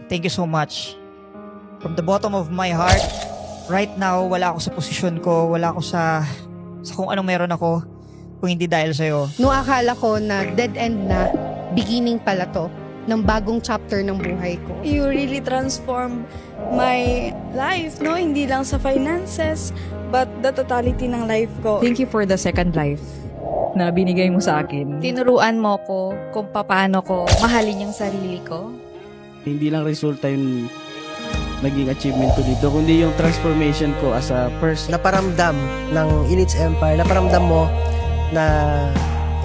thank you so much. From the bottom of my heart, right now, wala ako sa posisyon ko, wala ako sa kung anong meron ako, kung hindi dahil sa'yo. Nung akala ko na dead end na, beginning pala to ng bagong chapter ng buhay ko. You really transformed my life, no? Hindi lang sa finances, but the totality ng life ko. Thank you for the second life na binigay mo sa akin. Tinuruan mo ko kung paano ko mahalin yung sarili ko. Hindi lang resulta yung naging achievement ko dito, kundi yung transformation ko as a person. Naparamdam ng Elites Empire, naparamdam mo na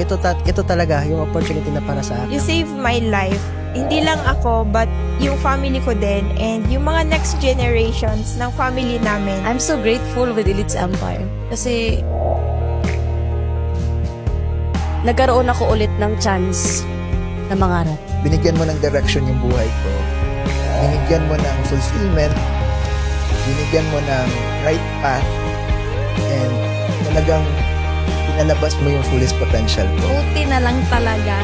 ito talaga yung opportunity na para sa akin. You saved my life. Hindi lang ako, but yung family ko din and yung mga next generations ng family namin. I'm so grateful with Elites Empire kasi nagkaroon ako ulit ng chance na mangarap. Binigyan mo ng direction yung buhay ko. Binigyan mo ng fulfillment. Binigyan mo ng right path. And talagang pinalabas mo yung fullest potential ko. Buti na lang talaga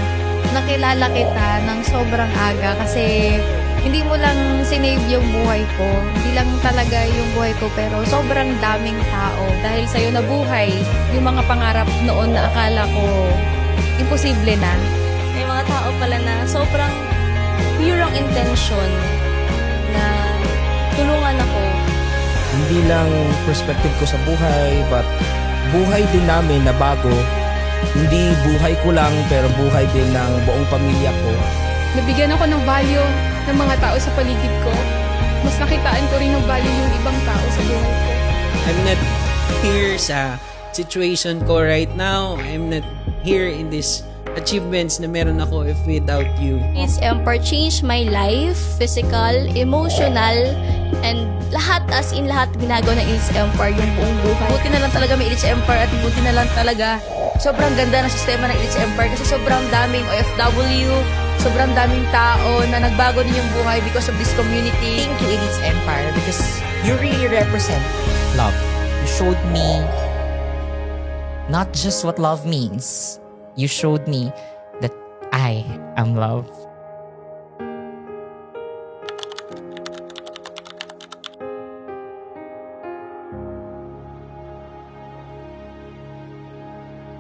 nakilala kita ng sobrang aga kasi hindi mo lang sinave yung buhay ko. Hindi lang talaga yung buhay ko pero sobrang daming tao. Dahil sa'yo nabuhay yung mga pangarap noon na akala ko imposible na. May mga tao pala na sobrang pure ang intention na tulungan ako. Hindi lang perspective ko sa buhay, but buhay din namin na bago. Hindi buhay ko lang, pero buhay din ng buong pamilya ko. Nabigyan ako ng value ng mga tao sa paligid ko. Mas nakitaan ko rin ng value yung ibang tao sa buhay ko. I'm not here sa situation ko right now. I'm not here in this achievements na meron ako if without you. Elites Empire changed my life, physical, emotional, and lahat as in lahat ginagawa ng Elites Empire yung buong buhay. Buti na lang talaga may Elites Empire at buti na lang talaga sobrang ganda ng sistema ng Elites Empire kasi sobrang daming OFW, sobrang daming tao na nagbago din yung buhay because of this community. Thank you, Elites Empire, because you really represent love. You showed me not just what love means. You showed me that I am love.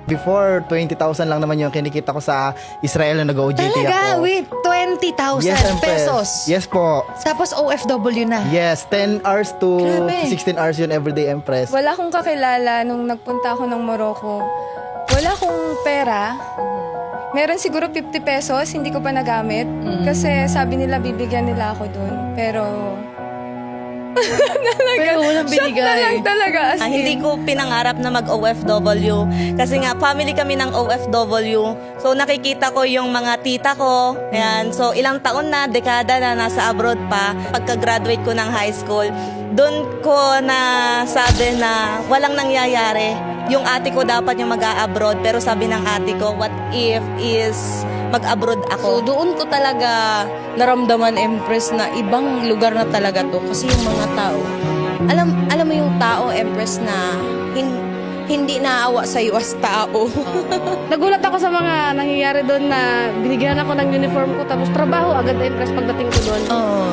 Before, 20,000 lang naman yung kinikita ko sa Israel na nag-OJT ako. Talaga? Wait, 20,000 Yes, Empress. pesos? Yes po. Tapos OFW na? Yes, 10 hours to Grabe. 16 hours yun everyday, Empress. Wala akong kakilala nung nagpunta ako ng Morocco. Wala akong pera. Meron siguro 50 pesos, hindi ko pa nagamit. Kasi sabi nila bibigyan nila ako dun. Pero Pero walang shock na lang talaga. As in. Hindi ko pinangarap na mag-OFW kasi nga family kami ng OFW. So nakikita ko yung mga tita ko. Ayan. So ilang taon na, dekada na nasa abroad pa. Pagka-graduate ko ng high school, doon ko na sabi na walang nangyayari. Yung ate ko dapat yung mag-a-abroad pero sabi ng ate ko, what if is mag-abroad ako. So doon ko talaga naramdaman, Empress, na ibang lugar na talaga to kasi yung mga tao. Alam mo yung tao, Empress, na hindi naawa sa iyo as tao. Nagulat ako sa mga nangyayari doon na binigyan ako ng uniform ko tapos trabaho agad na Empress pagdating ko doon.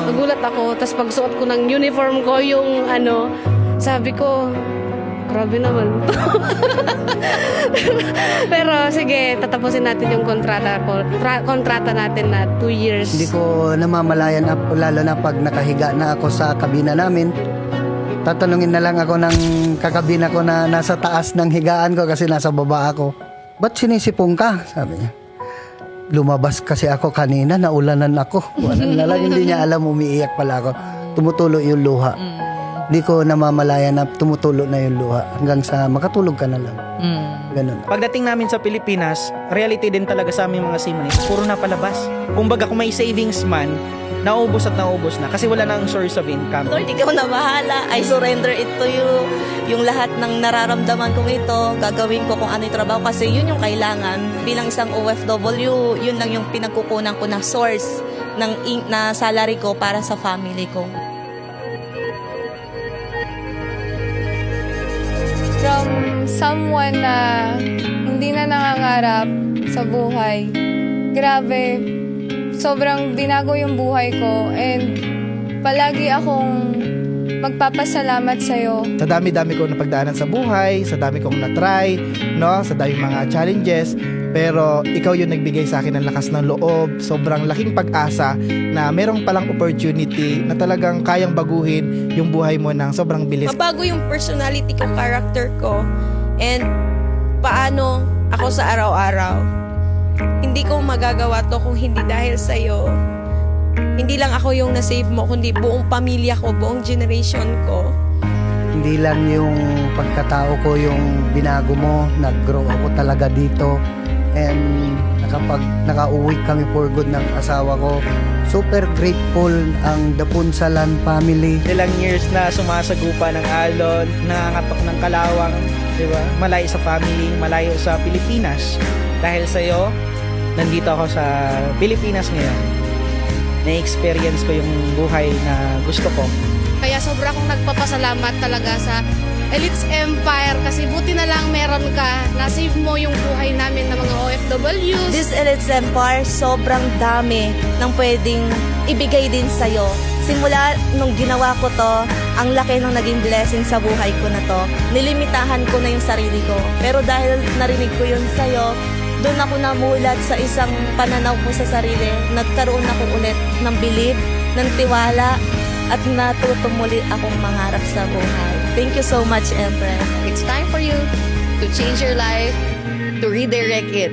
Nagulat ako tapos pagsuot ko ng uniform ko yung sabi ko, grabe naman. Pero sige, tatapusin natin yung kontrata natin na 2 years. Hindi ko namamalayan, lalo na pag nakahiga na ako sa kabina namin. Tatanungin na lang ako ng kakabina ko na nasa taas ng higaan ko kasi nasa baba ako. Ba't sinisipong ka? Sabi niya. Lumabas kasi ako kanina, naulanan ako. Wala na lang, hindi niya alam, umiiyak pala ako. Tumutulo yung luha. Hindi ko namamalayan na tumutulo na yung luha hanggang sa makatulog ka na lang. Ganun. Pagdating namin sa Pilipinas, reality din talaga sa aming mga seaman is puro na palabas. Kumbaga kung may savings man, naubos at naubos na kasi wala nang source of income. Lord, ikaw na bahala. I surrender it to you. Yung lahat ng nararamdaman kong ito, gagawin ko kung ano yung trabaho kasi yun yung kailangan. Bilang isang OFW, yun lang yung pinagkukunan ko na source na salary ko para sa family ko. From someone na hindi na nangangarap sa buhay, grabe, sobrang binago yung buhay ko and palagi akong magpapasalamat sa'yo. Sa dami-dami ko napagdaanan sa buhay, sa dami kong na-try, no? Sa dami mga challenges, pero ikaw yung nagbigay sa akin ng lakas ng loob, sobrang laking pag-asa na merong palang opportunity na talagang kayang baguhin yung buhay mo ng sobrang bilis. Mabago yung personality ko, character ko, and paano ako sa araw-araw. Hindi ko magagawa to kung hindi dahil sa'yo. Hindi lang ako yung na-save mo, kundi buong pamilya ko, buong generation ko. Hindi lang yung pagkatao ko yung binago mo, nag-grow ako talaga dito. And nakauwi kami for good ng asawa ko. Super grateful ang Dapunsalan family. Ilang years na sumasagupa ng alon, nangangatok ng kalawang, di ba? Malayo sa family, malayo sa Pilipinas. Dahil sa'yo, nandito ako sa Pilipinas ngayon. Na-experience ko yung buhay na gusto ko. Kaya sobra akong nagpapasalamat talaga sa Elites Empire kasi buti na lang meron ka. Na-save mo yung buhay namin ng mga OFWs. This Elites Empire, sobrang dami ng pwedeng ibigay din sa'yo. Simula nung ginawa ko to, ang laki ng naging blessing sa buhay ko na to. Nilimitahan ko na yung sarili ko. Pero dahil narinig ko yun sa'yo, doon ako namulat sa isang pananaw ko sa sarili. Nagkaroon ako ulit ng bilib, ng tiwala, at natuto muli akong mangarap sa buhay. Thank you so much, Empress. It's time for you to change your life, to redirect it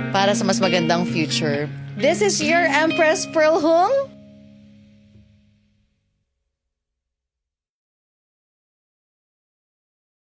para sa mas magandang future. This is your Empress Pearl Hung.